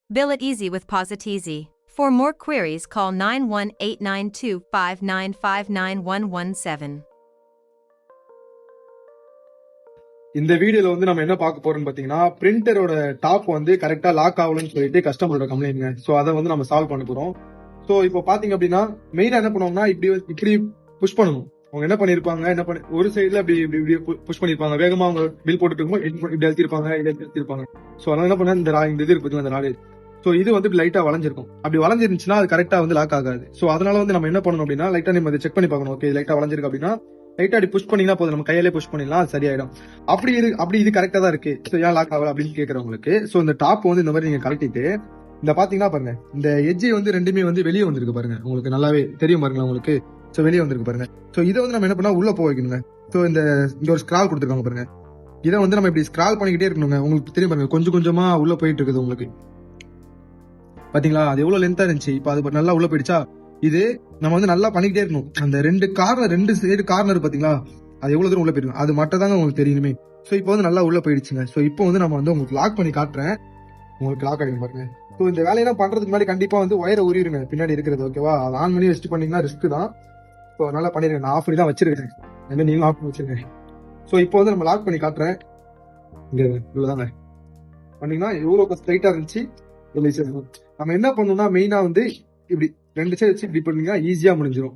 Bill it easy with Positeasy. For more queries, call 9189259591117. இந்த வீடியோல வந்து நம்ம என்ன பார்க்க போறோம்னு பாத்தீங்கன்னா பிரிண்டரோட டாப் வந்து கரெக்டா லாக் ஆகலன்னு சொல்லிட்டு கஸ்டமரோட கம்ப்ளைண்ட்ங்க. சோ அதை வந்து நம்ம சால்வ் பண்ண போறோம். சோ இப்போ பாத்தீங்க அப்படின்னா மெயினா என்ன பண்ணுவாங்கன்னா இப்படி புஷ் பண்ணணும். அவங்க என்ன பண்ணிருப்பாங்க ஒரு சைடுல இப்படி புஷ் பண்ணிருப்பாங்க. வேகமா அவங்க பில் போட்டுட்டு இருக்கும்போது இப்படி எழுத்திருப்பாங்க. சோ அதனால என்ன பண்ணா இந்த இது இருக்கு அந்த நாடு. சோ இது வந்து லைட்டா வளைஞ்சிருக்கும். அப்படி வளைஞ்சிருந்துச்சுன்னா அது கரெக்டா வந்து லாக் ஆகாது. சோ அதனால வந்து நம்ம என்ன பண்ணணும் அப்படின்னா லைட்டா நம்ம அதை செக் பண்ணி பார்க்கணும். ஓகே லைட்டா வளைஞ்சிருக்கு அப்படின்னா லைட்டா அப்படி புஷ் பண்ணீங்கன்னா போதும், நம்ம கையாலே புஷ் பண்ணிடலாம், அது சரியாயிடும். அப்படி இது கரெக்டா தான் இருக்கு. சோ ஏன் லாக் ஆகல அப்படின்னு கேக்குறவங்களுக்கு சோ இந்த டாப் வந்து இந்த மாதிரி நீங்க கழட்டிட்டு இந்த பாத்தீங்கன்னா பாருங்க, இந்த எட்ஜ் வந்து ரெண்டுமே வந்து வெளியே வந்திருக்கு பாருங்க. உங்களுக்கு நல்லாவே தெரியும் பாருங்க உங்களுக்கு. சோ வெளியே வந்திருக்கு பாருங்க. சோ இதை வந்து நம்ம என்ன பண்ணா உள்ள போக வைக்கணுங்க. சோ இந்த ஒரு ஸ்கிரால் கொடுத்துருக்காங்க பாருங்க. இதை வந்து நம்ம இப்படி ஸ்கிரால் பண்ணிக்கிட்டே இருக்கணுங்க. உங்களுக்கு தெரியும் பாருங்க, கொஞ்சம் கொஞ்சமா உள்ள போயிட்டு இருக்குது உங்களுக்கு. பாத்தீங்களா அது எவ்வளவு லென்த்தா இருந்துச்சு, இப்ப அது நல்லா உள்ள போயிடுச்சா. இது நம்ம வந்து நல்லா பண்ணிக்கிட்டே இருக்கணும். அந்த ரெண்டு சைடு கார்னர் பாத்தீங்களா, அது எவ்வளவு தூரம் உள்ள போயிருக்கும் அது மட்டும் தாங்க உங்களுக்கு தெரியணுமே. சோ இப்போ வந்து நல்லா உள்ள போயிடுச்சுங்க. சோ இப்போ வந்து நம்ம வந்து உங்களுக்கு லாக் பண்ணி காட்டுறேன். உங்களுக்கு லாக் ஆகிடும் பாருங்க. சோ இந்த வேலையெல்லாம் பண்றதுக்கு முன்னாடி கண்டிப்பா வந்து ஒயரை உரியுங்க பின்னாடி இருக்கிறது. ஓகேவா, அதை ஆன் பண்ணி வச்சுட்டு பண்ணீங்கன்னா ரிஸ்க் தான். ஸோ நல்லா பண்ணிருக்கேன். நான் ஆஃப் பண்ணி தான் வச்சிருக்கேன். நீங்களும் ஆஃப் பண்ணி வச்சிருக்கேன். ஸோ இப்போ வந்து நம்ம லாக் பண்ணி காட்டுறேன். இங்க இவ்வளவுதாங்க பண்ணீங்கன்னா எவ்வளவு ஸ்ட்ரைட்டா இருந்துச்சு. நம்ம என்ன பண்ணணும்னா மெயினா வந்து இப்படி ரெண்டு சைடு வச்சு இப்படி பண்ணீங்கன்னா ஈஸியா முடிஞ்சிடும்.